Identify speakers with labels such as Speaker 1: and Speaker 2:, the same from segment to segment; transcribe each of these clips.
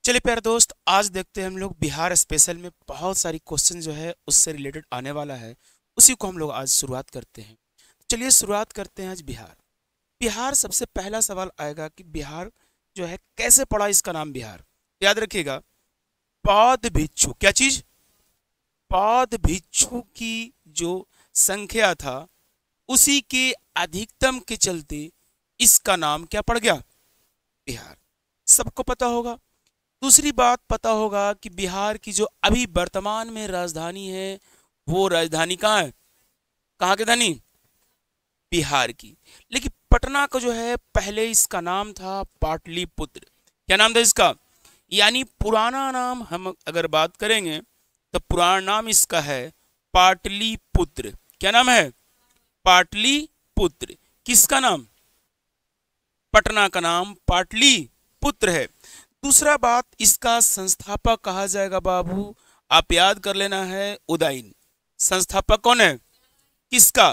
Speaker 1: चलिए प्यारे दोस्त, आज देखते हैं हम लोग बिहार स्पेशल में बहुत सारी क्वेश्चन जो है उससे रिलेटेड आने वाला है। उसी को हम लोग आज शुरुआत करते हैं। चलिए शुरुआत करते हैं आज बिहार। बिहार सबसे पहला सवाल आएगा कि बिहार जो है कैसे पड़ा इसका नाम बिहार। याद रखिएगा, बौद्ध भिक्षु, क्या चीज, बौद्ध भिक्षु की जो संख्या था उसी के अधिकतम के चलते इसका नाम क्या पड़ गया, बिहार। सबको पता होगा। दूसरी बात पता होगा कि बिहार की जो अभी वर्तमान में राजधानी है वो राजधानी कहाँ है, कहाँ की धनी, बिहार की। लेकिन पटना का जो है पहले इसका नाम था पाटलिपुत्र। क्या नाम था इसका, यानी पुराना नाम हम अगर बात करेंगे तो पुराना नाम इसका है पाटलिपुत्र। क्या नाम है, पाटलिपुत्र। किसका नाम, पटना का नाम पाटलिपुत्र है। दूसरा बात, इसका संस्थापक कहा जाएगा बाबू, आप याद कर लेना है, उदयन। संस्थापक कौन है, किसका।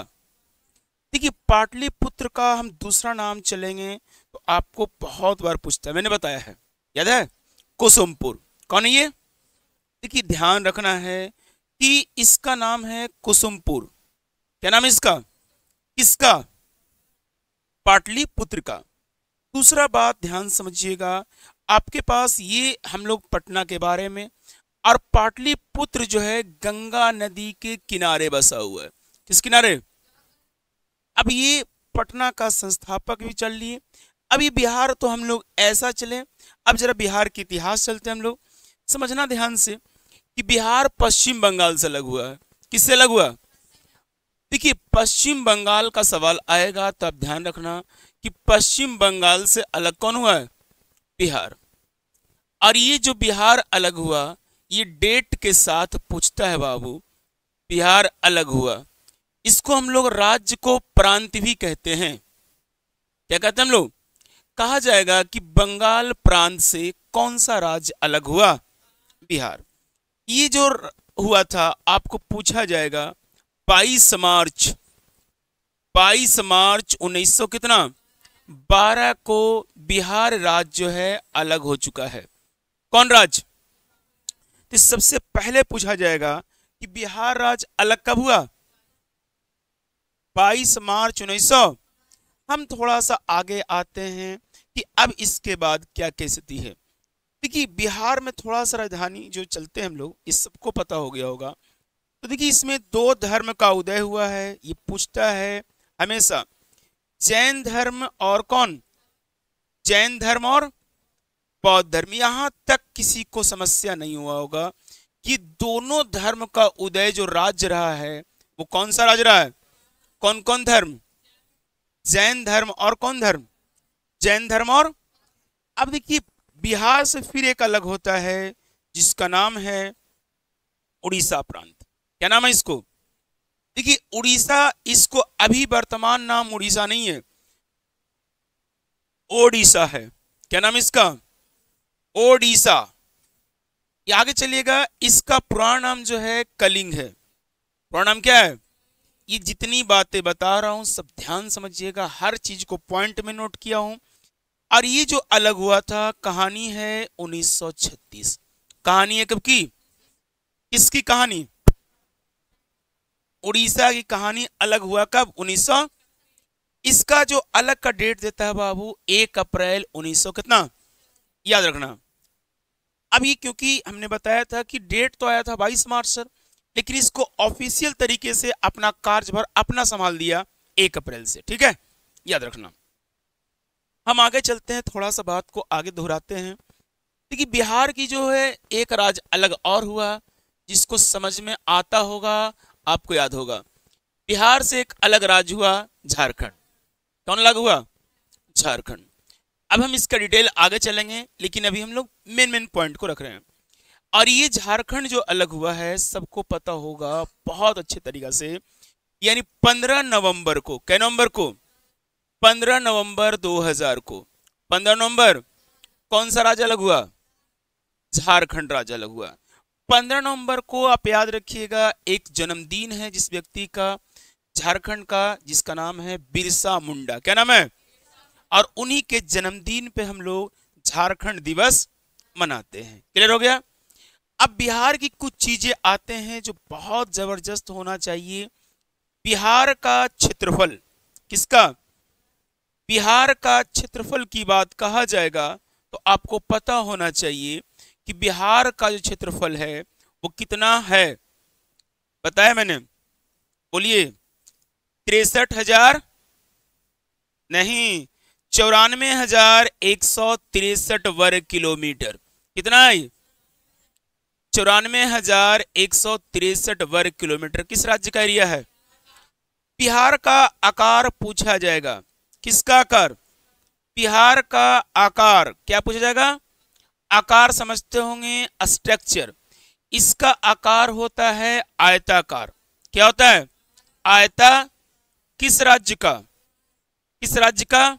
Speaker 1: देखिए पाटलिपुत्र का हम दूसरा नाम चलेंगे तो आपको बहुत बार पूछता है, मैंने बताया है, याद है, कुसुमपुर। कौन है ये, देखिए ध्यान रखना है कि इसका नाम है कुसुमपुर। क्या नाम है इसका, किसका, पाटलिपुत्र का। दूसरा बात ध्यान समझिएगा, आपके पास ये हम लोग पटना के बारे में, और पाटलिपुत्र जो है गंगा नदी के किनारे बसा हुआ है। किस किनारे, अब ये पटना का संस्थापक भी चल लिए। अब ये बिहार तो हम लोग ऐसा चले, अब जरा बिहार के इतिहास चलते हैं हम लोग। समझना ध्यान से कि बिहार पश्चिम बंगाल से अलग हुआ है। किससे अलग हुआ, देखिए पश्चिम बंगाल का सवाल आएगा तो आप ध्यान रखना कि पश्चिम बंगाल से अलग कौन हुआ है, बिहार। और ये जो बिहार अलग हुआ ये डेट के साथ पूछता है बाबू, बिहार अलग हुआ। इसको हम लोग राज्य को प्रांत भी कहते हैं। क्या कहते हैं हम लोग, कहा जाएगा कि बंगाल प्रांत से कौन सा राज्य अलग हुआ, बिहार। ये जो हुआ था आपको पूछा जाएगा 22 मार्च 1900 कितना 12 को बिहार राज्य जो है अलग हो चुका है। कौन राज्य, तो सबसे पहले पूछा जाएगा कि बिहार राज्य अलग कब हुआ, 22 मार्च 1900। हम थोड़ा सा आगे आते हैं कि अब इसके बाद क्या क्या स्थिति है। देखिए बिहार में थोड़ा सा राजधानी जो चलते हैं हम लोग, इस सबको पता हो गया होगा। तो देखिए इसमें दो धर्म का उदय हुआ है, ये पूछता है हमेशा, जैन धर्म और कौन, जैन धर्म और बौद्ध धर्म। यहां तक किसी को समस्या नहीं हुआ होगा कि दोनों धर्म का उदय जो राज्य रहा है वो कौन सा राज्य रहा है, कौन कौन धर्म, जैन धर्म और कौन धर्म, जैन धर्म। और अब देखिए बिहार से फिर एक अलग होता है जिसका नाम है उड़ीसा प्रांत। क्या नाम है इसको, देखिए उड़ीसा, इसको अभी वर्तमान नाम उड़ीसा नहीं है, ओडिशा है। क्या नाम इसका, ओडिशा। ये आगे चलिएगा, इसका पुराना नाम जो है कलिंग है। पुराना नाम क्या है, ये जितनी बातें बता रहा हूं सब ध्यान समझिएगा, हर चीज को पॉइंट में नोट किया हूं। और ये जो अलग हुआ था कहानी है 1936। कहानी है कब की, किसकी कहानी, उड़ीसा की कहानी अलग हुआ कब, 1900। इसका जो अलग का डेट देता है बाबू 1 अप्रैल 1900 कितना, याद रखना। अब ये क्योंकि हमने बताया था कि डेट तो आया था 22 मार्च सर, लेकिन इसको ऑफिशियल तरीके से अपना कार्यभार अपना संभाल दिया 1 अप्रैल से, ठीक है, याद रखना। हम आगे चलते हैं, थोड़ा सा बात को आगे दोहराते हैं। देखिए बिहार की जो है एक राज्य अलग और हुआ जिसको समझ में आता होगा, आपको याद होगा। बिहार से एक अलग राज्य हुआ झारखंड। कौन अलग हुआ, झारखंड। अब हम इसका डिटेल आगे चलेंगे, लेकिन अभी हम लोग मेन पॉइंट को रख रहे हैं। और ये झारखंड जो अलग हुआ है सबको पता होगा बहुत अच्छे तरीका से, यानी 15 नवंबर को, क्या नवंबर को, 15 नवंबर 2000 को, 15 नवंबर कौन सा राज्य अलग हुआ, झारखंड राज्य अलग हुआ। 15 नवंबर को आप याद रखिएगा एक जन्मदिन है जिस व्यक्ति का, झारखंड का, जिसका नाम है बिरसा मुंडा। क्या नाम है, और उन्हीं के जन्मदिन पे हम लोग झारखंड दिवस मनाते हैं। क्लियर हो गया। अब बिहार की कुछ चीजें आते हैं जो बहुत जबरदस्त होना चाहिए। बिहार का क्षेत्रफल, किसका, बिहार का क्षेत्रफल की बात कहा जाएगा तो आपको पता होना चाहिए कि बिहार का जो क्षेत्रफल है वो कितना है। बताया मैंने, बोलिए। 63,000 नहीं, 94,163 वर्ग किलोमीटर। कितना है? 94,163 वर्ग किलोमीटर किस राज्य का एरिया है? बिहार का आकार पूछा जाएगा। किसका आकार? बिहार का आकार क्या पूछा जाएगा? आकार समझते होंगे, स्ट्रक्चर। इसका आकार होता है आयताकार। क्या होता है? आयता। किस राज्य का? किस राज्य का?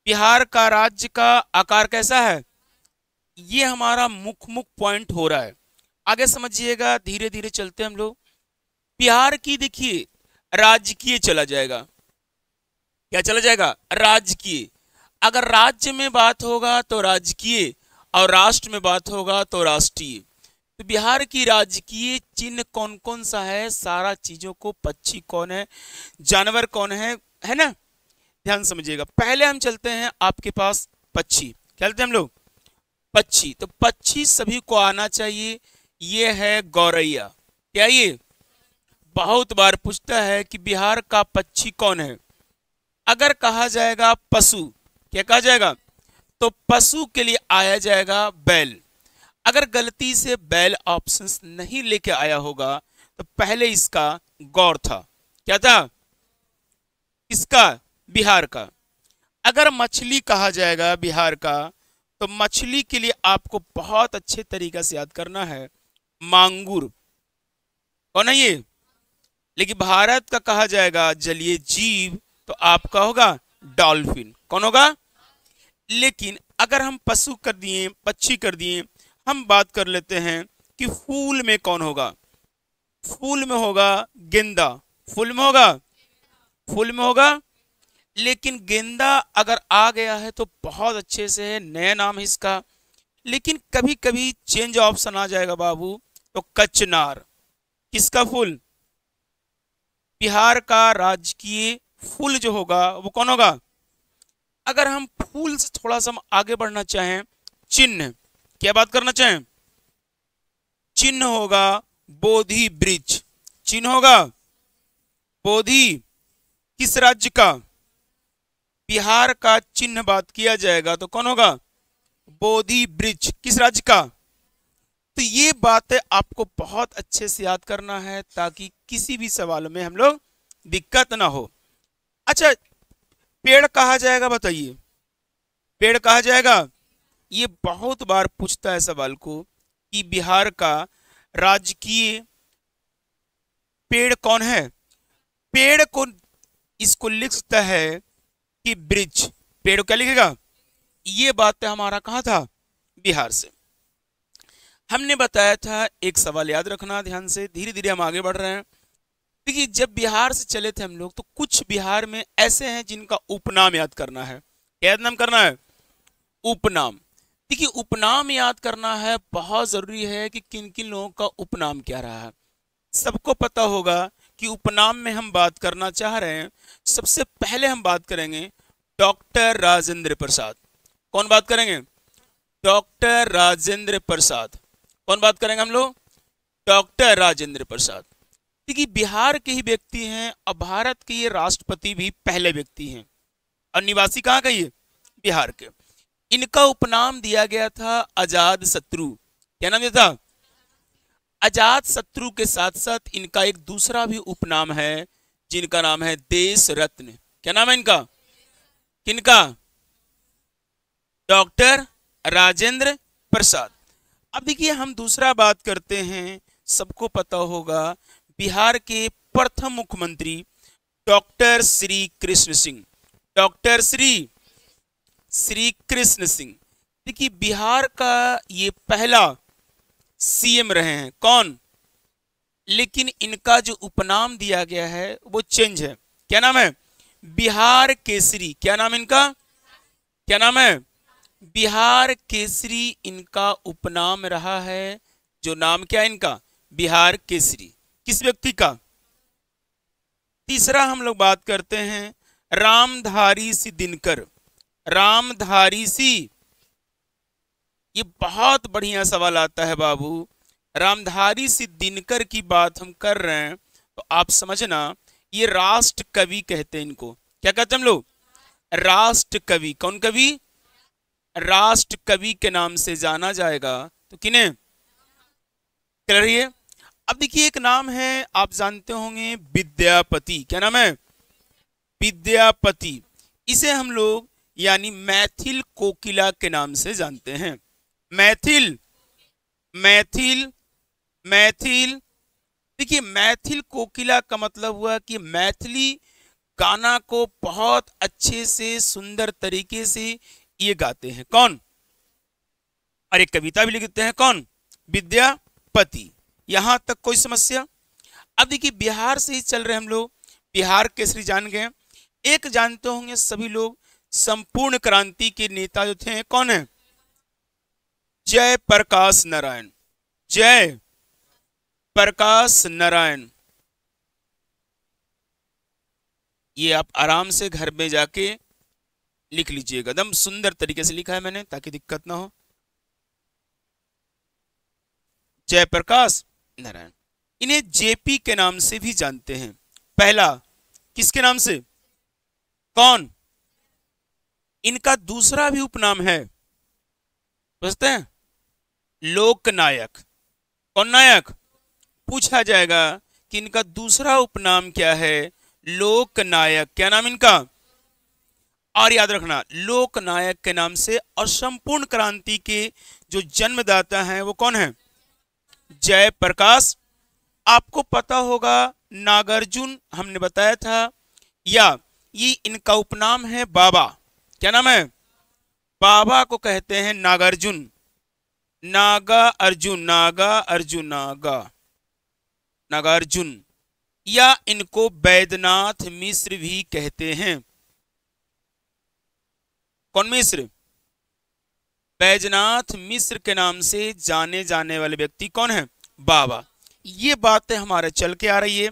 Speaker 1: बिहार का राज्य का आकार कैसा है? ये हमारा मुख्य पॉइंट हो रहा है। आगे समझिएगा, धीरे धीरे चलते हैं हम लोग। बिहार की देखिए राजकीय चला जाएगा। क्या चला जाएगा? राजकीय। अगर राज्य में बात होगा तो राजकीय और राष्ट्र में बात होगा तो राष्ट्रीय। तो बिहार की राजकीय चिन्ह कौन कौन सा है? सारा चीजों को, पक्षी कौन है, जानवर कौन है ना, ध्यान समझिएगा। पहले हम चलते हैं आपके पास पक्षी। चलते हैं हम लोग पक्षी। तो पक्षी सभी को आना चाहिए। ये है गौरैया। क्या ये बहुत बार पूछता है कि बिहार का पक्षी कौन है। अगर कहा जाएगा पशु, क्या कहा जाएगा? तो पशु के लिए आया जाएगा बैल। अगर गलती से बैल ऑप्शंस नहीं लेके आया होगा तो पहले इसका गौर था। क्या था? इसका बिहार का। अगर मछली कहा जाएगा बिहार का तो मछली के लिए आपको बहुत अच्छे तरीके से याद करना है मांगुर। कौन है ये? लेकिन भारत का कहा जाएगा जलीय जीव तो आपका होगा डॉल्फिन। कौन होगा? लेकिन अगर हम पशु कर दिए, पक्षी कर दिए, हम बात कर लेते हैं कि फूल में कौन होगा। फूल में होगा गेंदा। फूल में होगा, फूल में होगा। लेकिन गेंदा अगर आ गया है तो बहुत अच्छे से है, नया नाम है इसका। लेकिन कभी कभी चेंज ऑप्शन आ जाएगा बाबू तो कचनार। किसका फूल? बिहार का राजकीय फूल जो होगा वो कौन होगा? अगर हम फूल से थोड़ा सा आगे बढ़ना चाहें, चिन्ह, क्या बात करना चाहें? चिन्ह होगा बोधि वृक्ष। चिन्ह होगा बोधि। किस राज्य का? बिहार का चिन्ह बात किया जाएगा तो कौन होगा? बोधि वृक्ष। किस राज्य का? तो ये बातें आपको बहुत अच्छे से याद करना है ताकि किसी भी सवाल में हम लोग दिक्कत ना हो। अच्छा, पेड़ कहा जाएगा, बताइए पेड़ कहा जाएगा। ये बहुत बार पूछता है सवाल को कि बिहार का राजकीय पेड़ कौन है। पेड़ को इसको लिख सकता है कि वृक्ष। पेड़ क्या लिखेगा? ये बात हमारा कहा था बिहार से। हमने बताया था, एक सवाल याद रखना ध्यान से, धीरे धीरे हम आगे बढ़ रहे हैं। देखिए जब बिहार से चले थे हम लोग तो कुछ बिहार में ऐसे हैं जिनका उपनाम याद करना है। क्या याद नाम करना है? उपनाम। देखिए उपनाम याद करना है, बहुत जरूरी है कि किन किन लोगों का उपनाम क्या रहा है। सबको पता होगा कि उपनाम में हम बात करना चाह रहे हैं। सबसे पहले हम बात करेंगे डॉक्टर राजेंद्र प्रसाद। कौन बात करेंगे? डॉक्टर राजेंद्र प्रसाद। कौन बात करेंगे हम लोग? डॉक्टर राजेंद्र प्रसाद। देखिए बिहार के ही व्यक्ति हैं और भारत के ये राष्ट्रपति भी पहले व्यक्ति हैं और निवासी कहाँ का? ये बिहार के। इनका उपनाम दिया गया था आजाद शत्रु। क्या नाम दिया था? अजात शत्रु के साथ साथ इनका एक दूसरा भी उपनाम है जिनका नाम है देश रत्न। क्या नाम है इनका? किनका? डॉक्टर राजेंद्र प्रसाद। अब देखिए हम दूसरा बात करते हैं, सबको पता होगा बिहार के प्रथम मुख्यमंत्री डॉक्टर श्री कृष्ण सिंह। डॉक्टर श्री कृष्ण सिंह। देखिए बिहार का ये पहला सीएम रहे हैं। कौन? लेकिन इनका जो उपनाम दिया गया है वो चेंज है। क्या नाम है? बिहार केसरी। क्या नाम इनका? क्या नाम है? बिहार केसरी इनका उपनाम रहा है। जो नाम क्या है इनका? बिहार केसरी। किस व्यक्ति का? तीसरा हम लोग बात करते हैं रामधारी सी दिनकर। रामधारी सी, ये बहुत बढ़िया सवाल आता है बाबू। रामधारी सी दिनकर की बात हम कर रहे हैं तो आप समझना, ये राष्ट्र कवि कहते हैं इनको। क्या कहते हैं हम लोग? राष्ट्र कवि। कौन कवि? राष्ट्र कवि के नाम से जाना जाएगा। तो किन्हें? चल रही है। अब देखिए एक नाम है, आप जानते होंगे, विद्यापति। क्या नाम है? विद्यापति। इसे हम लोग यानी मैथिल कोकिला के नाम से जानते हैं। मैथिल, मैथिल, मैथिल। देखिए मैथिल कोकिला का मतलब हुआ कि मैथिली गाना को बहुत अच्छे से, सुंदर तरीके से ये गाते हैं। कौन? और एक कविता भी लिखते हैं। कौन? विद्यापति। यहां तक कोई समस्या? अब देखिए बिहार से ही चल रहे हम लोग, बिहार केसरी जान गए। एक जानते होंगे सभी लोग, संपूर्ण क्रांति के नेता जो थे, कौन है? जय प्रकाश नारायण। जय प्रकाश नारायण। ये आप आराम से घर में जाके लिख लीजिएगा, एकदम सुंदर तरीके से लिखा है मैंने ताकि दिक्कत ना हो। जयप्रकाश नारायण। इन्हें जेपी के नाम से भी जानते हैं। पहला किसके नाम से? कौन? इनका दूसरा भी उपनाम है, समझते हैं? लोकनायक। कौन नायक? पूछा जाएगा कि इनका दूसरा उपनाम क्या है? लोकनायक। क्या नाम इनका? और याद रखना, लोकनायक के नाम से और संपूर्ण क्रांति के जो जन्मदाता हैं वो कौन है? जयप्रकाश। आपको पता होगा नागार्जुन हमने बताया था, या ये इनका उपनाम है बाबा। क्या नाम है? बाबा को कहते हैं नागार्जुन। नागा अर्जुन, नागा अर्जुन, नागा नागार्जुन। या इनको बैद्यनाथ मिश्र भी कहते हैं। कौन मिश्र? बैजनाथ मिश्र के नाम से जाने जाने वाले व्यक्ति कौन है? बाबा। ये बातें हमारे चल के आ रही है,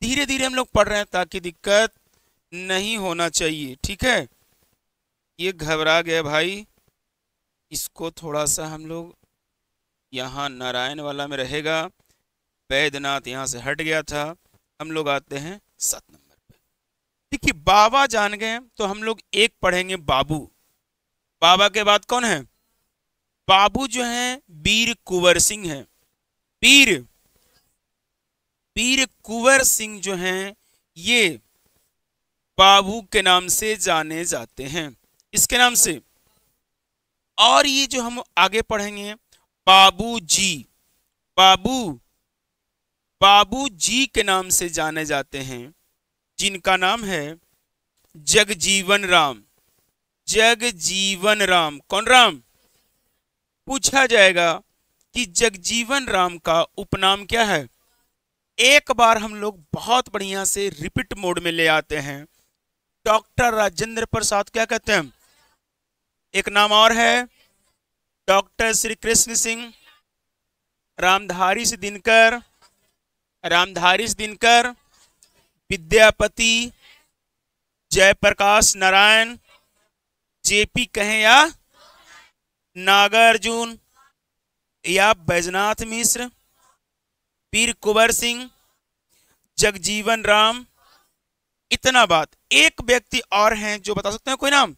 Speaker 1: धीरे धीरे हम लोग पढ़ रहे हैं ताकि दिक्कत नहीं होना चाहिए। ठीक है, ये घबरा गया भाई, इसको थोड़ा सा हम लोग यहाँ नारायण वाला में रहेगा, बैद्यनाथ यहाँ से हट गया था। हम लोग आते हैं 7 नंबर पे। देखिए बाबा जान गए तो हम लोग एक पढ़ेंगे बाबू। बाबा के बाद कौन है? बाबू जो है वीर कुंवर सिंह है। वीर कुंवर सिंह जो हैं ये बाबू के नाम से जाने जाते हैं, इसके नाम से। और ये जो हम आगे पढ़ेंगे बाबू जी, बाबू जी के नाम से जाने जाते हैं, जिनका नाम है जगजीवन राम। जगजीवन राम। कौन राम? पूछा जाएगा कि जगजीवन राम का उपनाम क्या है। एक बार हम लोग बहुत बढ़िया से रिपीट मोड में ले आते हैं। डॉक्टर राजेंद्र प्रसाद क्या कहते हैं? एक नाम और है डॉक्टर श्री कृष्ण सिंह। रामधारी से दिनकर, रामधारी से दिनकर, विद्यापति, जयप्रकाश नारायण, जेपी कहें या नागार्जुन या बैजनाथ मिश्र, वीर कुंवर सिंह, जगजीवन राम। इतना बात। एक व्यक्ति और हैं जो बता सकते हैं कोई नाम?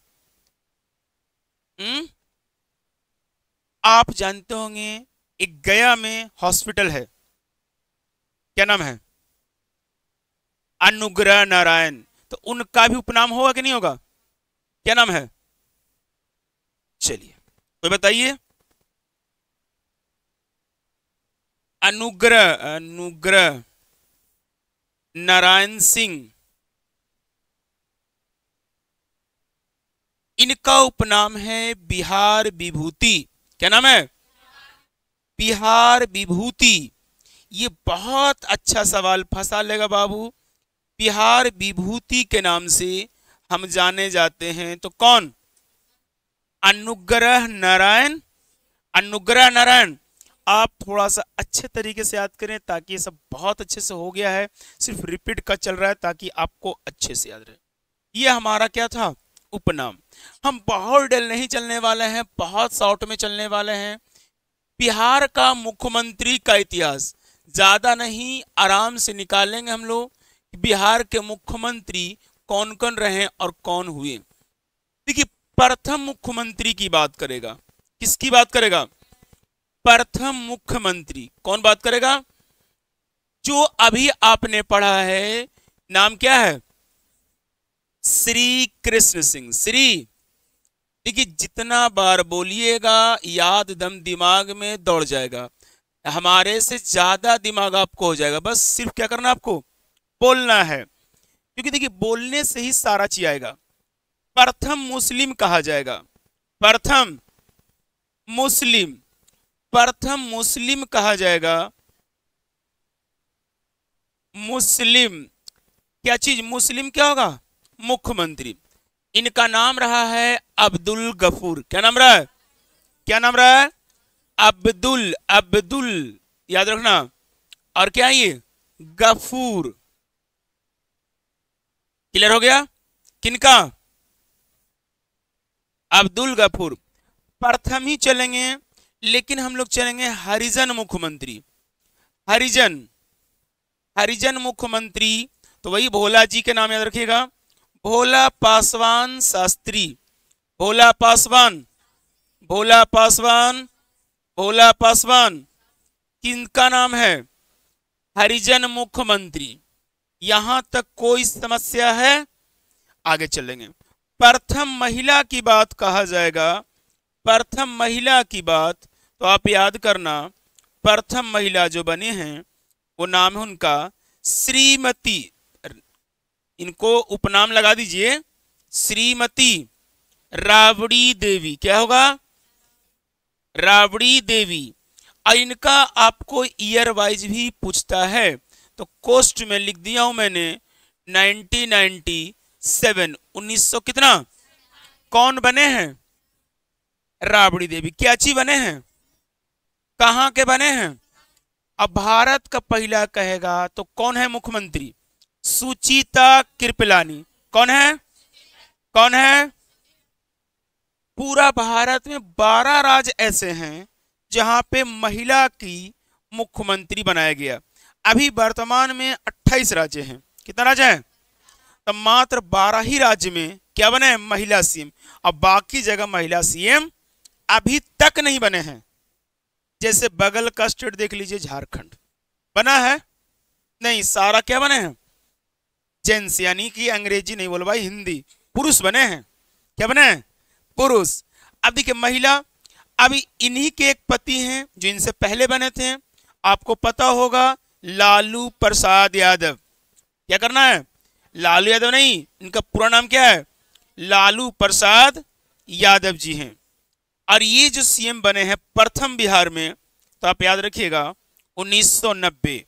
Speaker 1: आप जानते होंगे एक गया में हॉस्पिटल है, क्या नाम है? अनुग्रह नारायण। तो उनका भी उपनाम होगा कि नहीं होगा? क्या नाम है? चलिए कोई बताइए। अनुग्रह नारायण सिंह। इनका उपनाम है बिहार विभूति। क्या नाम है? बिहार विभूति। ये बहुत अच्छा सवाल फंसा लेगा बाबू। बिहार विभूति के नाम से हम जाने जाते हैं, तो कौन? अनुग्रह नारायण, अनुग्रह नारायण। आप थोड़ा सा अच्छे तरीके से याद करें ताकि ये सब बहुत अच्छे से हो गया है, सिर्फ रिपीट का चल रहा है ताकि आपको अच्छे से याद रहे। ये हमारा क्या था, उपनाम। हम बहुत डेल नहीं चलने वाले हैं, बहुत शॉर्ट में चलने वाले हैं। बिहार का मुख्यमंत्री का इतिहास ज्यादा नहीं, आराम से निकालेंगे हम लोग। बिहार के मुख्यमंत्री कौन कौन रहे और कौन हुए। देखिए, प्रथम मुख्यमंत्री की बात करेगा। किसकी बात करेगा? प्रथम मुख्यमंत्री। कौन बात करेगा? जो अभी आपने पढ़ा है, नाम क्या है? श्री कृष्ण सिंह। श्री, देखिए जितना बार बोलिएगा याद दम दिमाग में दौड़ जाएगा, हमारे से ज्यादा दिमाग आपको हो जाएगा। बस सिर्फ क्या करना, आपको बोलना है, क्योंकि देखिए बोलने से ही सारा चीज आएगा। प्रथम मुस्लिम कहा जाएगा, प्रथम मुस्लिम, प्रथम मुस्लिम कहा जाएगा। मुस्लिम क्या चीज? मुस्लिम क्या होगा? मुख्यमंत्री। इनका नाम रहा है अब्दुल गफूर। क्या नाम रहा है? क्या नाम रहा है? अब्दुल, अब्दुल याद रखना। और क्या ये? गफूर। क्लियर हो गया? किनका? अब्दुल गफूर। प्रथम ही चलेंगे, लेकिन हम लोग चलेंगे हरिजन मुख्यमंत्री। हरिजन, हरिजन मुख्यमंत्री तो वही भोला जी के नाम याद रखिएगा, भोला पासवान शास्त्री। भोला पासवान, भोला पासवान, भोला पासवान किनका नाम है? हरिजन मुख्यमंत्री। यहां तक कोई समस्या है? आगे चलेंगे। प्रथम महिला की बात कहा जाएगा, प्रथम महिला की बात तो आप याद करना, प्रथम महिला जो बने हैं वो नाम है उनका श्रीमती। इनको उपनाम लगा दीजिए, श्रीमती राबड़ी देवी। क्या होगा? राबड़ी देवी। और इनका आपको ईयर वाइज भी पूछता है, तो कोस्ट में लिख दिया हूं मैंने 1997, 1900 कितना। कौन बने हैं? राबड़ी देवी। क्या चीज बने हैं? कहां के बने हैं? अब भारत का पहला कहेगा तो कौन है मुख्यमंत्री? सुचिता कृपलानी। कौन है? कौन है? पूरा भारत में 12 राज्य ऐसे हैं जहां पे महिला की मुख्यमंत्री बनाया गया। अभी वर्तमान में 28 राज्य हैं। कितना राज्य है? तो मात्र 12 ही राज्य में क्या बने हैं? महिला सीएम। अब बाकी जगह महिला सीएम अभी तक नहीं बने हैं। जैसे बगल का स्टेट देख लीजिए, झारखंड बना है नहीं, सारा क्या बने हैं? जेंट्स, यानी कि अंग्रेजी नहीं बोल भाई, हिंदी। पुरुष बने हैं। क्या बने हैं? पुरुष। अब देखिए महिला, अभी इन्हीं के एक पति हैं जो इनसे पहले बने थे, आपको पता होगा, लालू प्रसाद यादव। क्या करना है? लालू यादव नहीं, इनका पूरा नाम क्या है? लालू प्रसाद यादव जी हैं। और ये जो सीएम बने हैं प्रथम बिहार में, तो आप याद रखिएगा 1990।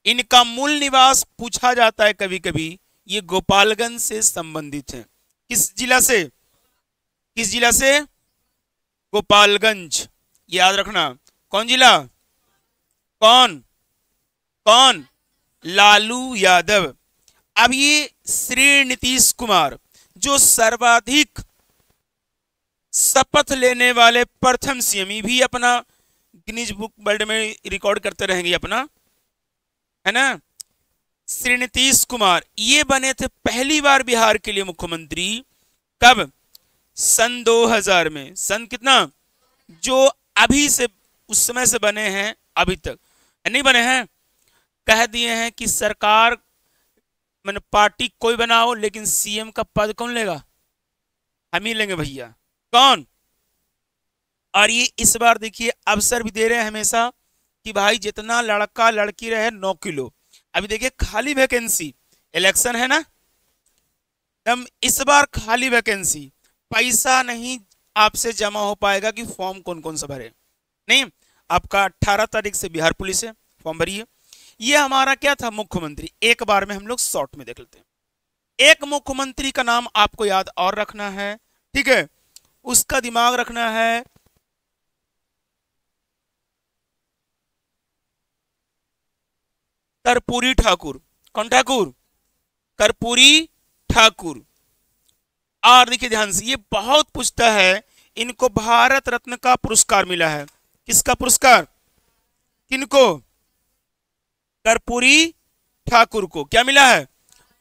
Speaker 1: इनका मूल निवास पूछा जाता है कभी कभी, ये गोपालगंज से संबंधित है। किस जिला से? किस जिला से? गोपालगंज। याद रखना। कौन जिला? कौन? कौन? लालू यादव। अब ये श्री नीतीश कुमार जो सर्वाधिक शपथ लेने वाले प्रथम सीएम, भी अपना गिनीज बुक वर्ल्ड में रिकॉर्ड करते रहेंगे अपना, है ना। श्री नीतीश कुमार ये बने थे पहली बार बिहार के लिए मुख्यमंत्री। कब? सन 2000 में। सन कितना? जो अभी से उस समय से बने हैं अभी तक नहीं बने हैं। कह दिए हैं कि सरकार मैंने पार्टी कोई बनाओ, लेकिन सीएम का पद कौन लेगा? हम ही लेंगे भैया। कौन? और ये इस बार देखिए अवसर भी दे रहे हैं हमेशा कि भाई जितना लड़का लड़की रहे 9 किलो। अभी देखिए खाली वैकेंसी, इलेक्शन है ना, तब इस बार खाली वैकेंसी, पैसा नहीं आपसे जमा हो पाएगा कि फॉर्म कौन कौन सा भरे। नहीं, आपका 18 तारीख से बिहार पुलिस है, फॉर्म भरिए। ये हमारा क्या था? मुख्यमंत्री। एक बार में हम लोग शॉर्ट में देख लेते हैं। एक मुख्यमंत्री का नाम आपको याद और रखना है, ठीक है। उसका दिमाग रखना है कर्पूरी ठाकुर। कौन ठाकुर? कर्पूरी ठाकुर। और देखिए ध्यान से, ये बहुत पूछता है, इनको भारत रत्न का पुरस्कार मिला है। किसका पुरस्कार? किनको? कर्पूरी ठाकुर को क्या मिला है?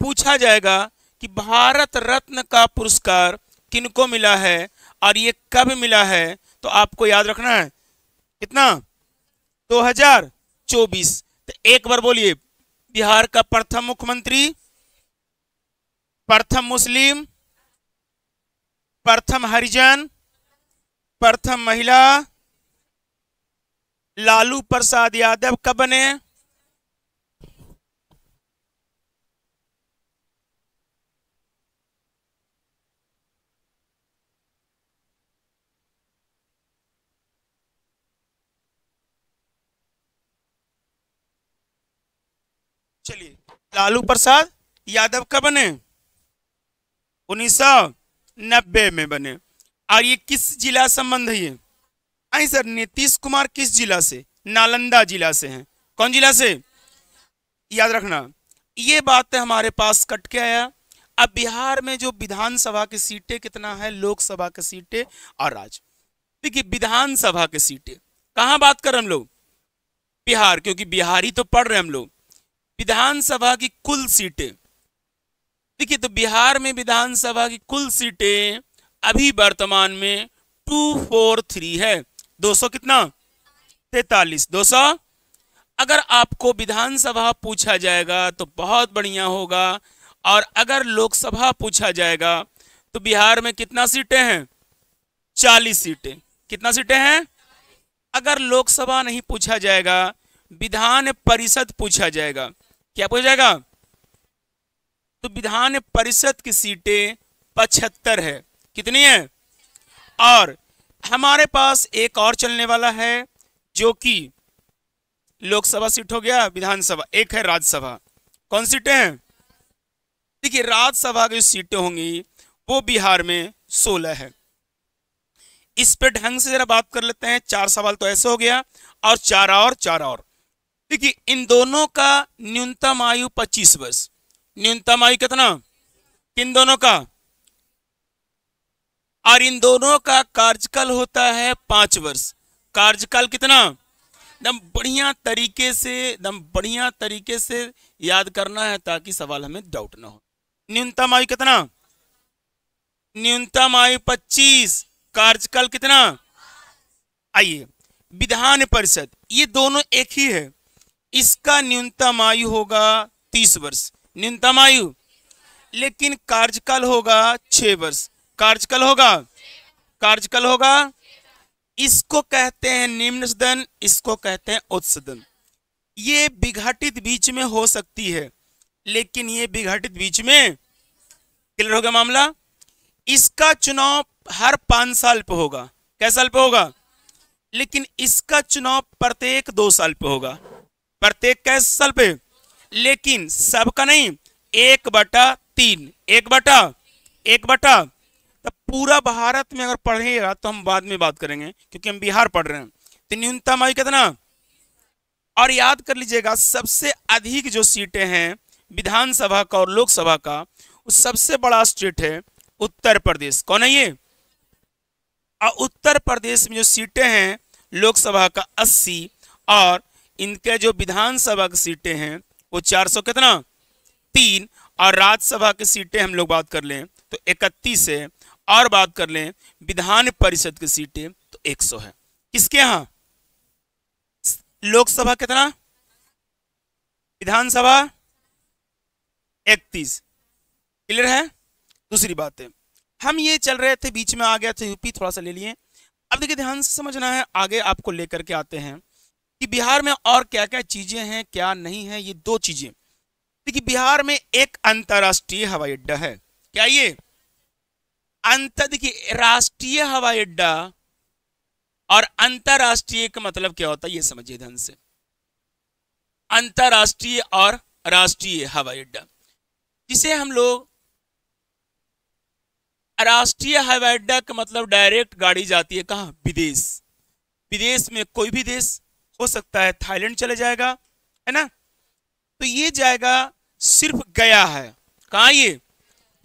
Speaker 1: पूछा जाएगा कि भारत रत्न का पुरस्कार किनको मिला है और ये कब मिला है, तो आपको याद रखना है कितना? 2024। तो एक बार बोलिए, बिहार का प्रथम मुख्यमंत्री, प्रथम मुस्लिम, प्रथम हरिजन, प्रथम महिला, लालू प्रसाद यादव कब बने? चलिए, लालू प्रसाद यादव कब बने? 1990 में बने। और ये किस जिला संबंध है ये? आई सर, नीतीश कुमार किस जिला से? नालंदा जिला से हैं। कौन जिला से? याद रखना, ये बात हमारे पास कट के आया। अब बिहार में जो विधानसभा की सीटें कितना है, लोकसभा की सीटें और राज्य। देखिए विधानसभा की सीटें कहां बात कर रहे हम लोग? बिहार, क्योंकि बिहारी तो पढ़ रहे हम लोग। विधानसभा की कुल सीटें देखिए, तो बिहार में विधानसभा की कुल सीटें अभी वर्तमान में 243 है। 200 कितना? 43। 200। अगर आपको विधानसभा पूछा जाएगा तो बहुत बढ़िया होगा, और अगर लोकसभा पूछा जाएगा तो बिहार में कितना सीटें हैं? 40 सीटें। कितना सीटें हैं? अगर लोकसभा नहीं पूछा जाएगा, विधान परिषद पूछा जाएगा। क्या पूछा जाएगा? तो विधान परिषद की सीटें 75 है। कितनी है? और हमारे पास एक और चलने वाला है, जो कि लोकसभा सीट हो गया, विधानसभा एक है राज्यसभा। कौन सीटें हैं? देखिए राज्यसभा की सीटें होंगी वो बिहार में 16 है। इस पे ढंग से जरा बात कर लेते हैं। 4 सवाल तो ऐसे हो गया, और 4 और। देखिए इन दोनों का न्यूनतम आयु 25 वर्ष। न्यूनतम आयु कितना? किन दोनों का? और इन दोनों का कार्यकाल होता है 5 वर्ष। कार्यकाल कितना? एकदम बढ़िया तरीके से याद करना है, ताकि सवाल हमें डाउट ना हो। न्यूनतम आयु कितना? न्यूनतम आयु 25। कार्यकाल कितना? आइए, विधान परिषद ये दोनों एक ही है। इसका न्यूनतम आयु होगा 30 वर्ष, न्यूनतम आयु। लेकिन कार्यकाल होगा 6 वर्ष। कार्यकाल होगा। इसको कहते हैं निम्न सदन, इसको कहते हैं उच्च सदन। ये विघटित बीच में हो सकती है, लेकिन ये विघटित बीच में, क्लियर हो गया मामला। इसका चुनाव हर 5 साल पे होगा। कैसे साल पे होगा? लेकिन इसका चुनाव प्रत्येक 2 साल पे होगा। प्रत्येक कैसे साल पे? लेकिन सबका नहीं, 1/3। 1/1। तो पूरा भारत में अगर पढ़ेगा तो हम बाद में बात करेंगे, क्योंकि हम बिहार पढ़ रहे हैं। तो न्यूनतम आयु कितना? और याद कर लीजिएगा, सबसे अधिक जो सीटें हैं विधानसभा का और लोकसभा का, वो सबसे बड़ा स्टेट है उत्तर प्रदेश। कौन है ये? और उत्तर प्रदेश में जो सीटें हैं लोकसभा का 80, और इनके जो विधानसभा की सीटें हैं वो 400 कितना? 3। और राज्यसभा की सीटें हम लोग बात कर लें तो 31 है, और बात कर लें विधान परिषद की सीटें तो 100 है। किसके यहाँ? लोकसभा कितना? विधानसभा 31। क्लियर है? दूसरी बात है, हम ये चल रहे थे, बीच में आ गया था यूपी, थोड़ा सा ले लिए। अब देखिए ध्यान से समझना है, आगे आपको लेकर के आते हैं कि बिहार में और क्या क्या चीजें हैं, क्या नहीं है। ये 2 चीजें देखिए, बिहार में एक अंतरराष्ट्रीय हवाई अड्डा है। क्या ये देखिए राष्ट्रीय हवाई अड्डा और अंतरराष्ट्रीय का मतलब क्या होता है, ये समझिए ध्यान से। अंतरराष्ट्रीय और राष्ट्रीय हवाई अड्डा, जिसे हम लोग राष्ट्रीय हवाई अड्डा का मतलब डायरेक्ट गाड़ी जाती है कहाँ? विदेश। विदेश में कोई भी देश हो सकता है, थाईलैंड चले जाएगा, है ना। तो ये जाएगा सिर्फ गया है, कहाँ ये?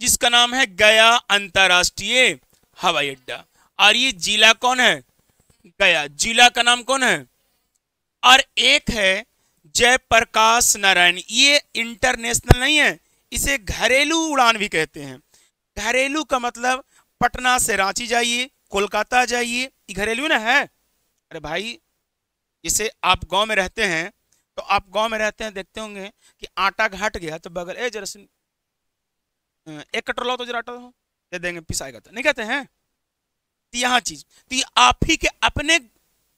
Speaker 1: जिसका नाम है गया अंतरराष्ट्रीय हवाई अड्डा। और ये जिला कौन है? गया। जिला का नाम कौन है? और एक है जयप्रकाश नारायण, ये इंटरनेशनल नहीं है, इसे घरेलू उड़ान भी कहते हैं। घरेलू का मतलब पटना से रांची जाइए, कोलकाता जाइए, ये घरेलू ना है। अरे भाई, जैसे आप गांव में रहते हैं, तो आप गांव में रहते हैं, देखते होंगे कि आटा घाट गया तो बगल, ए जरा सुन, एक कटोरा लाओ तो जरा आटा दे देंगे, पिसाएगा तो नहीं कहते हैं। तो यहाँ चीज, तो ये आप ही के अपने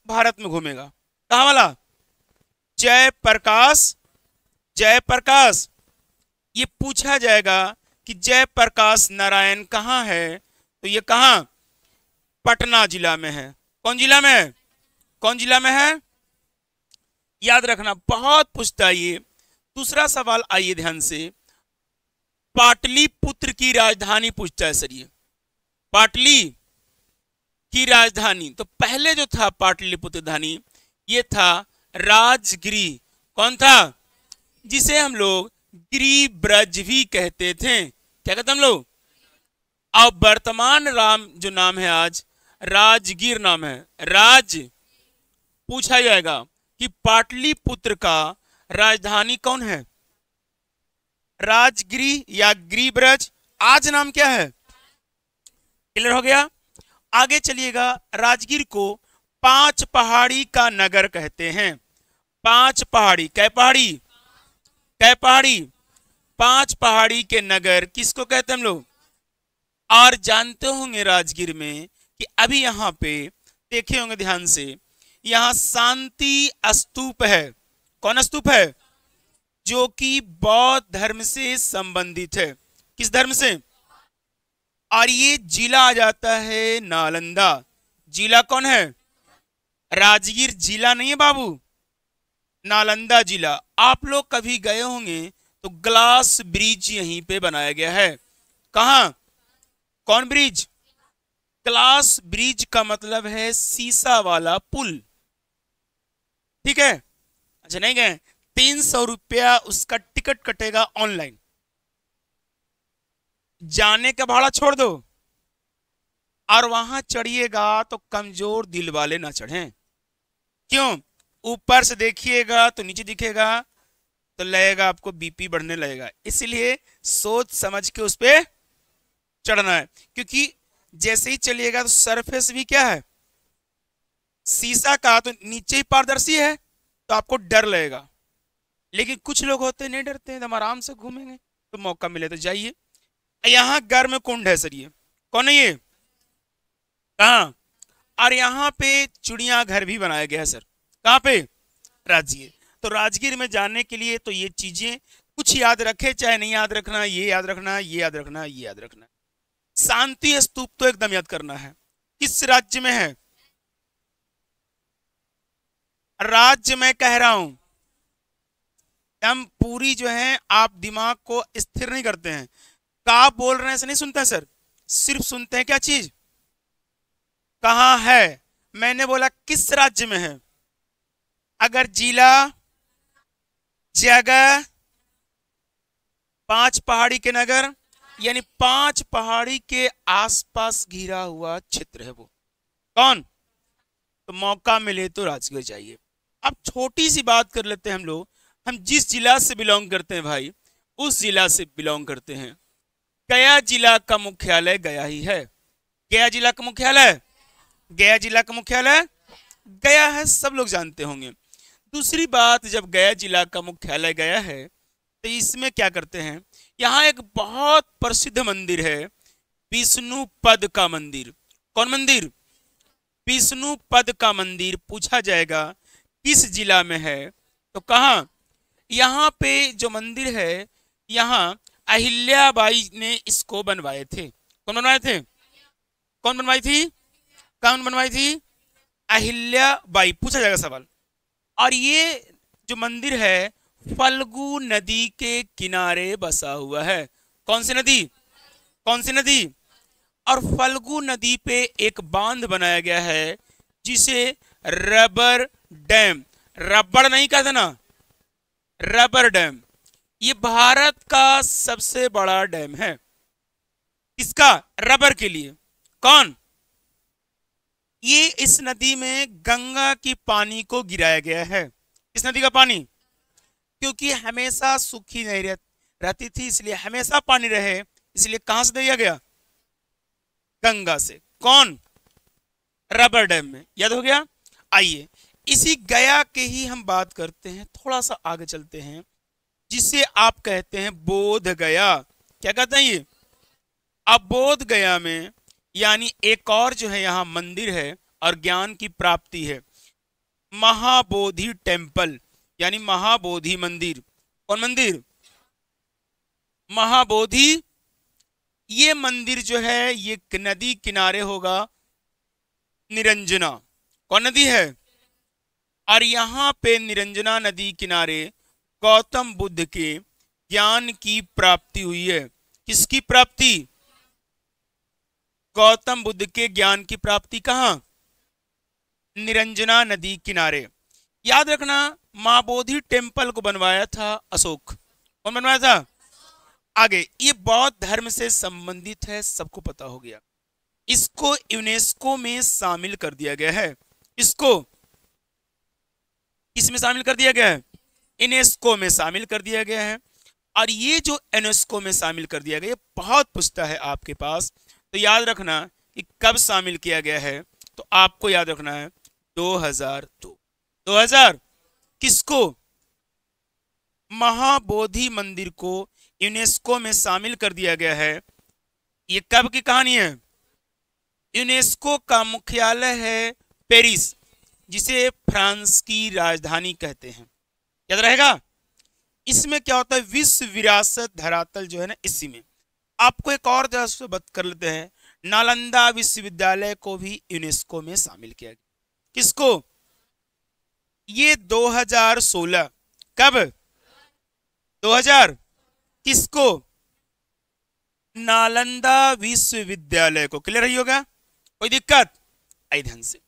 Speaker 1: भारत में घूमेगा। कहाँ वाला? जयप्रकाश। जयप्रकाश, ये पूछा जाएगा कि जयप्रकाश नारायण कहाँ है, तो ये कहाँ? पटना जिला में है। कौन जिला में है? कौन जिला में है? याद रखना, बहुत पूछता है ये। दूसरा सवाल आइए ध्यान से, पाटलिपुत्र की राजधानी पूछता है सर ये। पाटली की राजधानी, तो पहले जो था पाटलिपुत्र धानी, ये था राजगिरी। कौन था? जिसे हम लोग गिरिब्रज भी कहते थे। क्या कहते हम लोग? अब वर्तमान राम जो नाम है आज, राजगीर नाम है। राज पूछा जाएगा कि पाटलिपुत्र का राजधानी कौन है? राजगिरी या गिरिब्रज? आज नाम क्या है? क्लियर हो गया। आगे चलिएगा, राजगीर को पांच पहाड़ी का नगर कहते हैं। पांच पहाड़ी, कै पहाड़ी? कै पहाड़ी? पांच पहाड़ी के नगर किसको कहते हैं हम लोग? और जानते होंगे राजगीर में कि अभी यहाँ पे देखे होंगे ध्यान से, यहाँ शांति स्तूप है। कौन स्तूप है? जो कि बौद्ध धर्म से संबंधित है। किस धर्म से? और ये जिला आ जाता है नालंदा। जिला कौन है? राजगीर जिला नहीं है बाबू, नालंदा जिला। आप लोग कभी गए होंगे तो ग्लास ब्रिज यहीं पे बनाया गया है। कहां? कौन ब्रिज? ग्लास ब्रिज का मतलब है शीशा वाला पुल। ठीक है? अच्छा, नहीं गए? 300 रुपया उसका टिकट कटेगा ऑनलाइन। जाने का भाड़ा छोड़ दो, और वहां चढ़िएगा तो कमजोर दिल वाले ना चढ़ें। क्यों? ऊपर से देखिएगा तो नीचे दिखेगा तो लगेगा आपको बीपी बढ़ने लगेगा। इसलिए सोच समझ के उस पर चढ़ना है, क्योंकि जैसे ही चलिएगा तो सरफेस भी क्या है? शीशा का, तो नीचे ही पारदर्शी है, तो आपको डर लगेगा। लेकिन कुछ लोग होते हैं नहीं डरते हैं, हम आराम से घूमेंगे, तो मौका मिले तो जाइए। यहाँ गर्म कुंड है सर, ये कौन है? ये कहाँ? और यहाँ पे चिड़ियाघर भी बनाया गया है सर। कहाँ पे? राजगीर। तो राजगीर में जाने के लिए तो ये चीजें कुछ याद रखे, चाहे नहीं याद रखना, ये याद रखना, ये याद रखना, ये याद रखना। शांति स्तूप तो एकदम याद करना है। किस राज्य में है? राज्य में कह रहा हूं, हम पूरी जो है आप दिमाग को स्थिर नहीं करते हैं। का बोल रहे हैं से नहीं सुनते हैं सर, सिर्फ सुनते हैं क्या चीज? कहां है? मैंने बोला किस राज्य में है। अगर जिला, जगह, पांच पहाड़ी के नगर, यानी पांच पहाड़ी के आसपास घिरा हुआ क्षेत्र है वो कौन? तो मौका मिले तो राजगीर जाइए। अब छोटी सी बात कर लेते हैं हम लोग, हम जिस जिला से बिलोंग करते हैं भाई, उस जिला से बिलोंग करते हैं। गया जिला का मुख्यालय गया ही है। गया जिला का मुख्यालय, गया जिला का मुख्यालय गया है, सब लोग जानते होंगे। दूसरी बात, जब गया जिला का मुख्यालय गया है तो इसमें क्या करते हैं, यहाँ एक बहुत प्रसिद्ध मंदिर है, विष्णु पद का मंदिर। कौन मंदिर? विष्णु पद का मंदिर। पूछा जाएगा किस जिला में है, तो कहाँ? यहाँ पे जो मंदिर है, यहाँ अहिल्याबाई ने इसको बनवाए थे। कौन बनवाए थे? कौन बनवाई थी? कौन बनवाई थी? अहिल्याबाई। पूछा जाएगा सवाल। और ये जो मंदिर है फल्गु नदी के किनारे बसा हुआ है। कौन सी नदी? कौन सी नदी? और फल्गु नदी पे एक बांध बनाया गया है जिसे रबर डैम, रबड़ नहीं कहते ना, रबर डैम, ये भारत का सबसे बड़ा डैम है। किसका? रबर के लिए। कौन? ये इस नदी में गंगा की पानी को गिराया गया है। इस नदी का पानी, क्योंकि हमेशा सूखी नहीं रहती थी, इसलिए हमेशा पानी रहे, इसलिए कहां से दिया गया? गंगा से। कौन? रबर डैम में। याद हो गया? आइए इसी गया के ही हम बात करते हैं, थोड़ा सा आगे चलते हैं, जिसे आप कहते हैं बोध गया। क्या कहते हैं ये? अब बोध गया में यानी एक और जो है यहाँ मंदिर है और ज्ञान की प्राप्ति है, महाबोधि टेम्पल यानी महाबोधि मंदिर। कौन मंदिर? महाबोधि। ये मंदिर जो है ये नदी किनारे होगा, निरंजना। कौन नदी है? और यहाँ पे निरंजना नदी किनारे गौतम बुद्ध के ज्ञान की प्राप्ति हुई है। किसकी प्राप्ति? गौतम बुद्ध के ज्ञान की प्राप्ति कहां? निरंजना नदी किनारे। याद रखना, महाबोधि टेम्पल को बनवाया था अशोक। कौन बनवाया था? आगे ये बौद्ध धर्म से संबंधित है, सबको पता हो गया। इसको यूनेस्को में शामिल कर दिया गया है। इसको इसमें शामिल कर दिया गया है, यूनेस्को में शामिल कर दिया गया है। और ये जो यूनेस्को में शामिल कर दिया गया, ये बहुत पूछता है आपके पास, तो याद रखना कि कब शामिल किया गया है, तो आपको याद रखना है 2002। 2000 किसको? महाबोधि मंदिर को यूनेस्को में शामिल कर दिया गया है। ये कब की कहानी है? यूनेस्को का मुख्यालय है पेरिस, जिसे फ्रांस की राजधानी कहते हैं। याद रहेगा? इसमें क्या होता है? विश्व विरासत धरातल जो है ना, इसी में आपको एक और जगह बात कर लेते हैं, नालंदा विश्वविद्यालय को भी यूनेस्को में शामिल किया गया। किसको? ये 2016। कब? 2000 किसको? नालंदा विश्वविद्यालय को। क्लियर ही होगा? कोई दिक्कत? आई ध्यान से।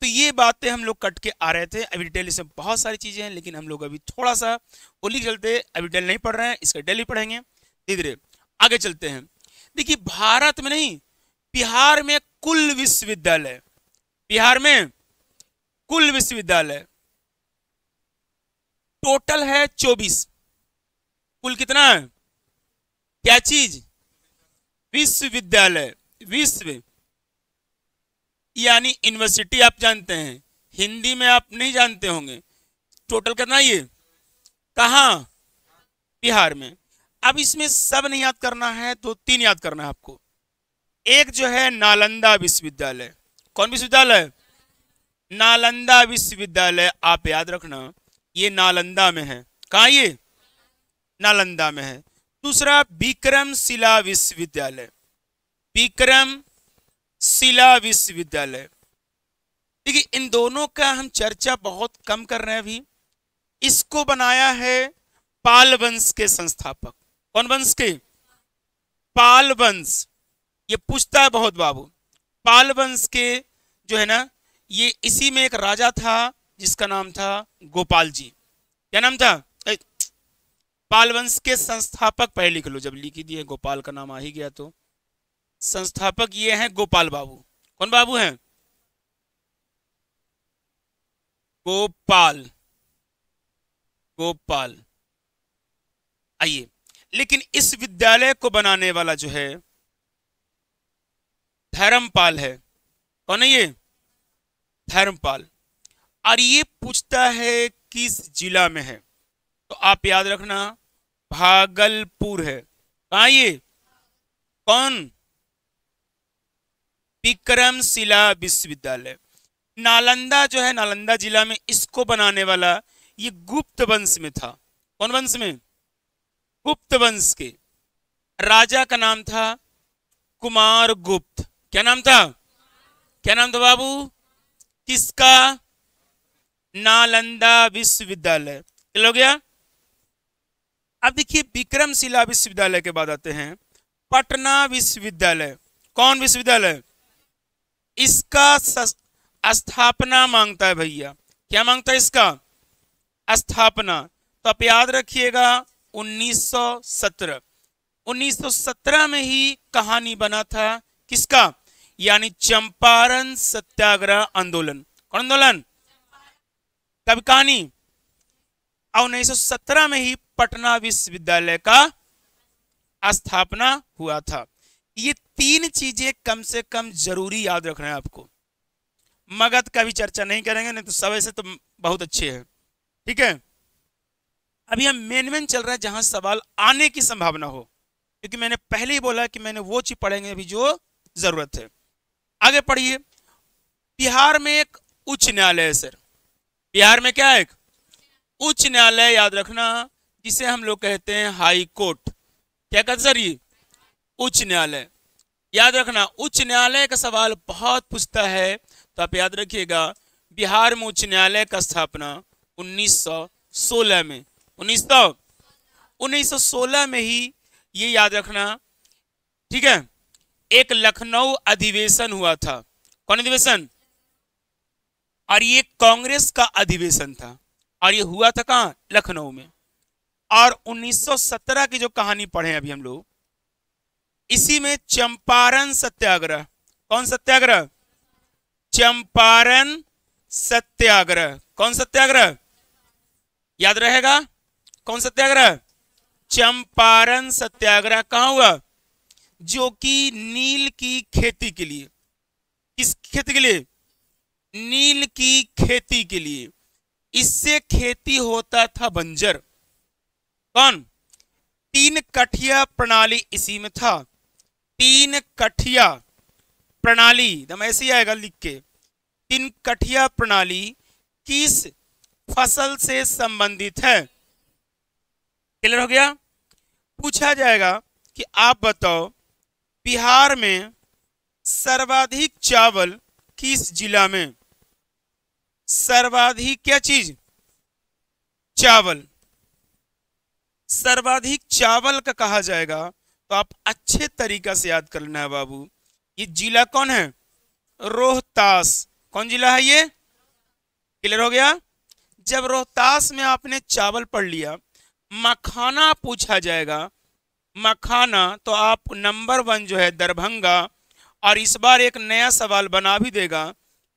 Speaker 1: तो ये बातें हम लोग कट के आ रहे थे, अभी डिटेल इसमें बहुत सारी चीजें हैं, लेकिन हम लोग अभी थोड़ा सा होली चलते, अभी डिटेल नहीं पढ़ रहे हैं, इसका डिटेल ही पढ़ेंगे धीरे धीरे। आगे चलते हैं। देखिए भारत में नहीं, बिहार में कुल विश्वविद्यालय, बिहार में कुल विश्वविद्यालय टोटल है 24। कुल कितना है? क्या चीज? विश्वविद्यालय। विश्व यानी यूनिवर्सिटी आप जानते हैं, हिंदी में आप नहीं जानते होंगे। टोटल कितना ये? कहां? बिहार में। अब इसमें सब नहीं याद करना है, तो 3 याद करना है आपको। एक जो है नालंदा विश्वविद्यालय। कौन विश्वविद्यालय? नालंदा विश्वविद्यालय। आप याद रखना ये नालंदा में है। कहां ये? नालंदा में है। दूसरा विक्रमशिला विश्वविद्यालय, विक्रमशिला विश्वविद्यालय। देखिए इन दोनों का हम चर्चा बहुत कम कर रहे हैं अभी। इसको बनाया है पाल वंश के संस्थापक। कौन वंश के? पाल वंश। ये पूछता है बहुत बाबू। पाल वंश के जो है ना, ये इसी में एक राजा था जिसका नाम था गोपाल जी। क्या नाम था? पाल वंश के संस्थापक पहले लिख लो, जब लिख ही दिए गोपाल का नाम आ ही गया तो। संस्थापक ये हैं गोपाल बाबू। कौन बाबू हैं? गोपाल। गोपाल। आइए, लेकिन इस विद्यालय को बनाने वाला जो है धर्मपाल है। कौन है ये? धर्मपाल। और ये पूछता है किस जिला में है, तो आप याद रखना भागलपुर है। कहां ये? कौन? विक्रमशिला विश्वविद्यालय। नालंदा जो है, नालंदा जिला में, इसको बनाने वाला ये गुप्त वंश में था। कौन वंश में? गुप्त वंश के राजा का नाम था कुमार गुप्त। क्या नाम था? क्या नाम था बाबू? किसका? नालंदा विश्वविद्यालय। हो गया? अब देखिए विक्रमशिला विश्वविद्यालय के बाद आते हैं पटना विश्वविद्यालय। कौन विश्वविद्यालय? इसका स्थापना मांगता है भैया। क्या मांगता है? इसका स्थापना। तो आप याद रखिएगा 1917। 1917 में ही कहानी बना था। किसका? यानी चंपारण सत्याग्रह आंदोलन। कौन आंदोलन? कब कहानी? 1917 में ही पटना विश्वविद्यालय का स्थापना हुआ था। ये तीन चीजें कम से कम जरूरी याद रखना है आपको। मगध का भी चर्चा नहीं करेंगे, नहीं तो सब ऐसे तो बहुत अच्छे हैं। ठीक है, अभी हम मेन चल रहा है जहां सवाल आने की संभावना हो, क्योंकि मैंने पहले ही बोला कि मैंने वो चीज पढ़ेंगे अभी जो जरूरत है। आगे पढ़िए। बिहार में एक उच्च न्यायालय है सर। बिहार में क्या है? एक उच्च न्यायालय, याद रखना, जिसे हम लोग कहते हैं हाई कोर्ट। क्या कहते सर? ये उच्च न्यायालय। याद रखना, उच्च न्यायालय का सवाल बहुत पूछता है, तो आप याद रखिएगा बिहार में उच्च न्यायालय का स्थापना 1916 में। 1916 में ही, ये याद रखना। ठीक है, एक लखनऊ अधिवेशन हुआ था। कौन अधिवेशन? और ये कांग्रेस का अधिवेशन था, और ये हुआ था कहां? लखनऊ में। और 1917 की जो कहानी पढ़े अभी हम लोग, इसी में चंपारण सत्याग्रह। कौन सत्याग्रह? चंपारण सत्याग्रह। कौन सत्याग्रह? याद रहेगा, कौन सत्याग्रह? चंपारण सत्याग्रह। कहां हुआ? जो कि नील की खेती के लिए। किस खेती के लिए? नील की खेती के लिए। इससे खेती होता था बंजर। कौन? 3 कठिया प्रणाली इसी में था। 3 कठिया प्रणाली, एकदम ऐसे ही आएगा लिख के। 3 कठिया प्रणाली किस फसल से संबंधित है? क्लियर हो गया? पूछा जाएगा कि आप बताओ बिहार में सर्वाधिक चावल किस जिला में? सर्वाधिक क्या चीज? चावल। सर्वाधिक चावल का कहा जाएगा, तो आप अच्छे तरीका से याद कर लेना है बाबू। ये जिला कौन है? रोहतास। कौन जिला है ये? क्लियर हो गया? जब रोहतास में आपने चावल पढ़ लिया, मखाना पूछा जाएगा। मखाना तो आप नंबर 1 जो है दरभंगा, और इस बार एक नया सवाल बना भी देगा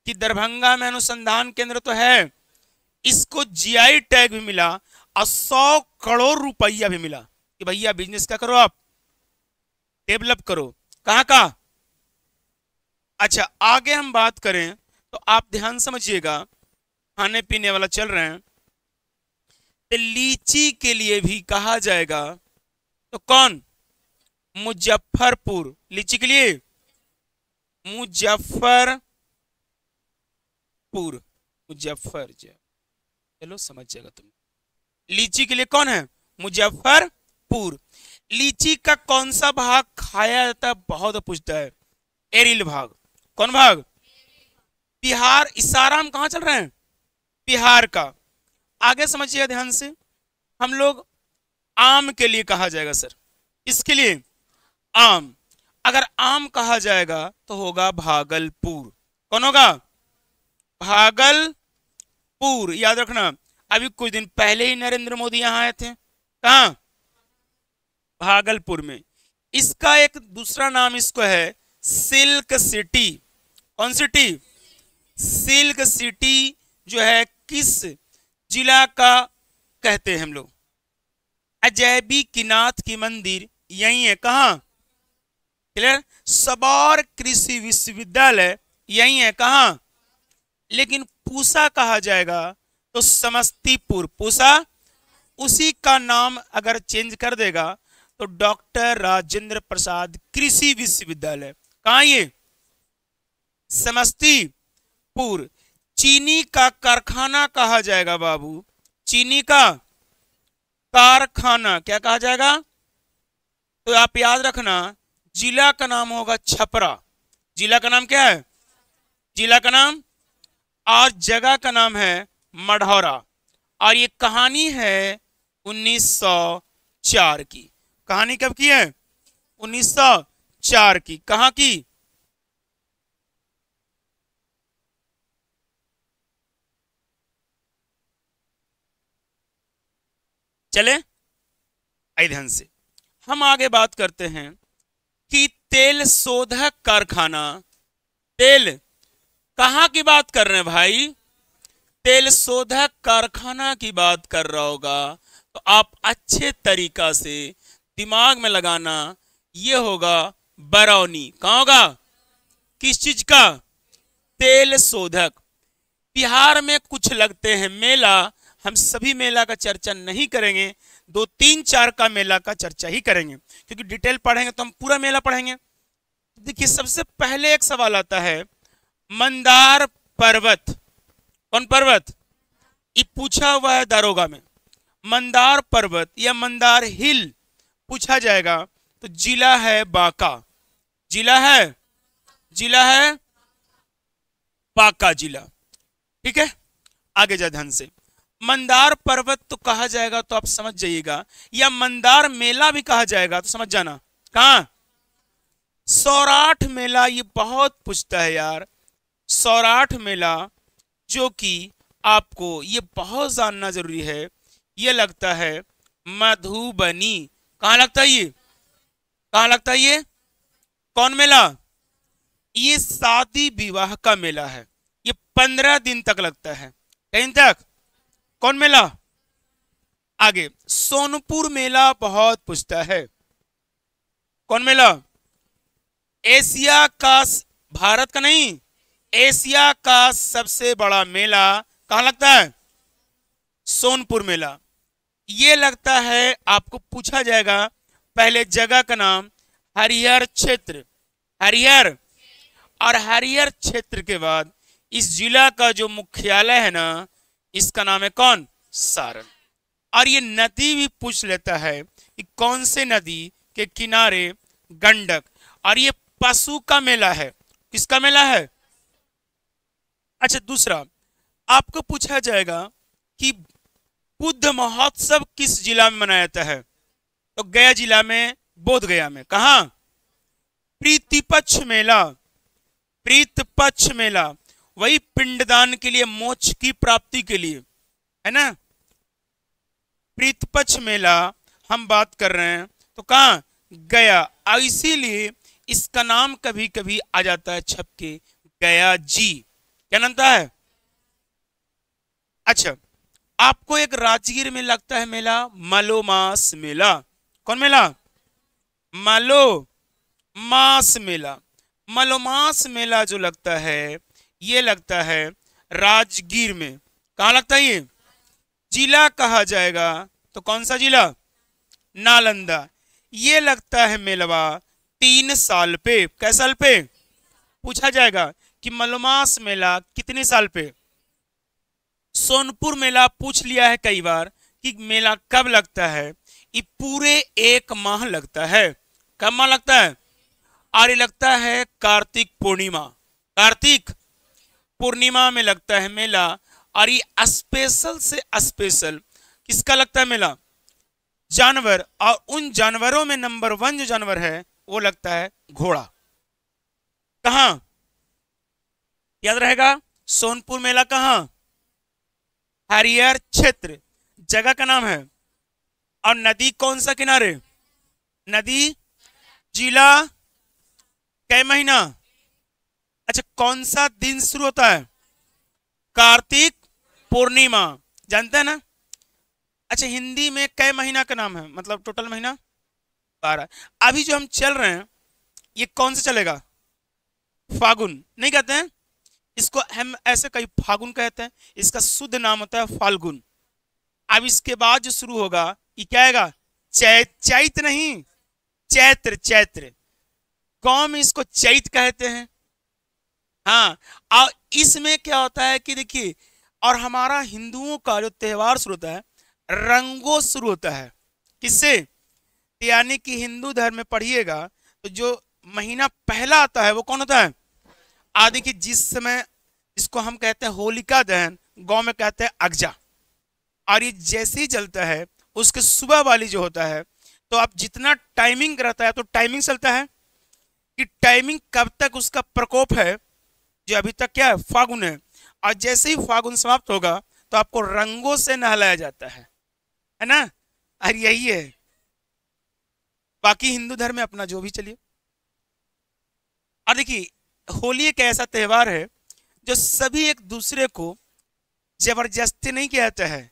Speaker 1: कि दरभंगा में अनुसंधान केंद्र तो है, इसको जीआई टैग भी मिला और 100 करोड़ रुपया भी मिला कि भैया बिजनेस क्या करो, आप डेवलप करो। कहां का? अच्छा, आगे हम बात करें तो आप ध्यान समझिएगा, खाने पीने वाला चल रहे हैं, तो लीची के लिए भी कहा जाएगा। तो कौन? मुजफ्फरपुर। लीची के लिए मुजफ्फरपुर। मुजफ्फर, चलो समझ जाएगा तुम। लीची के लिए कौन है? मुजफ्फरपुर। लीची का कौन सा भाग खाया जाता है? बहुत पूछता है। एरिल भाग। कौन भाग? बिहार। इशारा हम कहां चल रहे हैं? बिहार का। आगे समझिए ध्यान से, हम लोग आम के लिए कहा जाएगा सर। इसके लिए आम। अगर आम कहा जाएगा तो होगा भागलपुर। कौन होगा? भागलपुर। याद रखना, अभी कुछ दिन पहले ही नरेंद्र मोदी यहां आए थे। कहां? भागलपुर में। इसका एक दूसरा नाम इसको है सिल्क सिटी। कौन सिटी? सिल्क सिटी जो है किस जिला का कहते हैं हम लोग? अजैबी किनाथ की मंदिर यही है। कहां? क्लियर? सबौर कृषि विश्वविद्यालय यही है। कहां? लेकिन पूसा कहा जाएगा तो समस्तीपुर। पूसा। उसी का नाम अगर चेंज कर देगा तो डॉक्टर राजेंद्र प्रसाद कृषि विश्वविद्यालय। कहां ये? समस्तीपुर। चीनी का कारखाना कहा जाएगा बाबू। चीनी का कारखाना क्या कहा जाएगा? तो आप याद रखना, जिला का नाम होगा छपरा। जिला का नाम क्या है? जिला का नाम, और जगह का नाम है मढ़ौरा। और ये कहानी है 1904 की। कहानी कब की है? 1904 की। कहां की? चले आई ध्यान से, हम आगे बात करते हैं कि तेल शोधक कारखाना, तेल कहाँ की बात कर रहे हैं भाई? तेल शोधक कारखाना की बात कर रहा होगा। तो आप अच्छे तरीका से दिमाग में लगाना, ये होगा बरौनी। कहाँ होगा? किस चीज का? तेल शोधक। बिहार में कुछ लगते हैं मेला, हम सभी मेला का चर्चा नहीं करेंगे, 2 3 4 का मेला का चर्चा ही करेंगे, क्योंकि डिटेल पढ़ेंगे तो हम पूरा मेला पढ़ेंगे। देखिए सबसे पहले एक सवाल आता है, मंदार पर्वत, कौन पर्वत? ये पूछा हुआ है दारोगा में। मंदार पर्वत या मंदार हिल पूछा जाएगा तो जिला है बांका, जिला है बांका जिला। ठीक है, आगे जा ध्यान से। मंदार पर्वत तो कहा जाएगा तो आप समझ जाइएगा, या मंदार मेला भी कहा जाएगा तो समझ जाना कहां? सौराठ मेला। ये बहुत पूछता है यार, सौराठ मेला, जो कि आपको ये बहुत जानना जरूरी है। ये लगता है मधुबनी। कहां लगता है ये? कहां लगता है ये? कौन मेला? ये शादी विवाह का मेला है। ये 15 दिन तक लगता है, कहीं तक। कौन मेला? आगे सोनपुर मेला बहुत पूछता है। कौन मेला? एशिया का, भारत का नहीं, एशिया का सबसे बड़ा मेला कहां लगता है? सोनपुर मेला। ये लगता है आपको पूछा जाएगा, पहले जगह का नाम हरिहर क्षेत्र, हरिहर, और हरिहर क्षेत्र के बाद इस जिला का जो मुख्यालय है ना, इसका नाम है कौन? सारण। और ये नदी भी पूछ लेता है कि कौन से नदी के किनारे गंडक। और ये पशु का मेला है। किसका मेला है? अच्छा, दूसरा आपको पूछा जाएगा कि बुद्ध महोत्सव किस जिला में मनाया जाता है? तो गया जिला में, बोध गया में। कहा? प्रीतिपक्ष मेला, प्रीतपक्ष मेला, वही पिंडदान के लिए, मोक्ष की प्राप्ति के लिए, है ना। प्रीतपक्ष मेला हम बात कर रहे हैं तो कहां? गया। इसीलिए इसका नाम कभी कभी आ जाता है छप के, गया जी। क्या नाम है? अच्छा, आपको एक राजगीर में लगता है मेला, मलोमास मेला। कौन मेला? मलोमास मेला। मलोमास मेला जो लगता है, ये लगता है राजगीर में। कहां लगता है ये? जिला कहा जाएगा तो कौन सा जिला? नालंदा। ये लगता है मेलवा 3 साल पे। कै साल पे? पूछा जाएगा कि मलोमास मेला कितने साल पे। सोनपुर मेला पूछ लिया है कई बार कि मेला कब लगता है। ये पूरे 1 माह लगता है। कब माह लगता है? और ये लगता है कार्तिक पूर्णिमा, कार्तिक पूर्णिमा में लगता है मेला। और ये स्पेशल से स्पेशल किसका लगता है मेला? जानवर। और उन जानवरों में नंबर 1 जो जानवर है वो लगता है घोड़ा। कहां? याद रहेगा, सोनपुर मेला कहां? हरिहर क्षेत्र, जगह का नाम है। और नदी कौन सा किनारे? नदी, जिला, कै महीना? अच्छा, कौन सा दिन शुरू होता है? कार्तिक पूर्णिमा, जानते हैं ना। अच्छा, हिंदी में कै महीना का नाम है, मतलब टोटल महीना 12। अभी जो हम चल रहे हैं ये कौन सा चलेगा? फागुन नहीं कहते हैं इसको, हम ऐसे कई फागुन कहते हैं, इसका शुद्ध नाम होता है फाल्गुन। अब इसके बाद जो शुरू होगा ये क्या आएगा? चैत नहीं, चैत्र, चैत्र। गांव में इसको चैत कहते हैं। हाँ, और इसमें क्या होता है कि देखिए, और हमारा हिंदुओं का जो त्योहार शुरू होता है, रंगों शुरू होता है। किससे? यानी कि हिंदू धर्म में पढ़िएगा तो जो महीना पहला आता है वो कौन होता है? आदि की, जिस समय इसको हम कहते हैं होलिका दहन, गांव में कहते हैं अगजा। और ये जैसे ही जलता है उसके सुबह वाली जो होता है, तो आप जितना टाइमिंग रहता है तो टाइमिंग चलता है कि टाइमिंग कब तक उसका प्रकोप है, जो अभी तक क्या है? फागुन है। और जैसे ही फागुन समाप्त होगा तो आपको रंगों से नहलाया जाता है ना। और यही है। बाकी हिंदू धर्म में अपना जो भी चलिए। और देखिए, होली एक ऐसा त्योहार है जो सभी एक दूसरे को जबरदस्ती नहीं किया जाता है।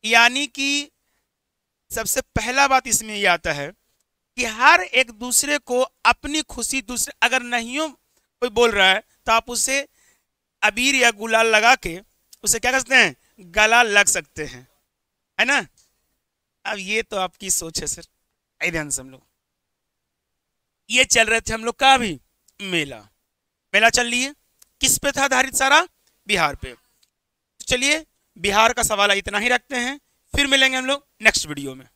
Speaker 1: यानी कि सबसे पहला बात इसमें ये आता है कि हर एक दूसरे को अपनी खुशी, दूसरे अगर नहीं हो कोई बोल रहा है तो आप उसे अबीर या गुलाल लगा के उसे क्या कर सकते हैं, गला लग सकते हैं, है ना। अब ये तो आपकी सोच है सर। आई ध्यान से हम लोग ये चल रहे थे हम लोग का अभी मेला। मेला चल रही है, किस पे था आधारित सारा, बिहार पे। तो चलिए बिहार का सवाल इतना ही रखते हैं, फिर मिलेंगे हम लोग नेक्स्ट वीडियो में।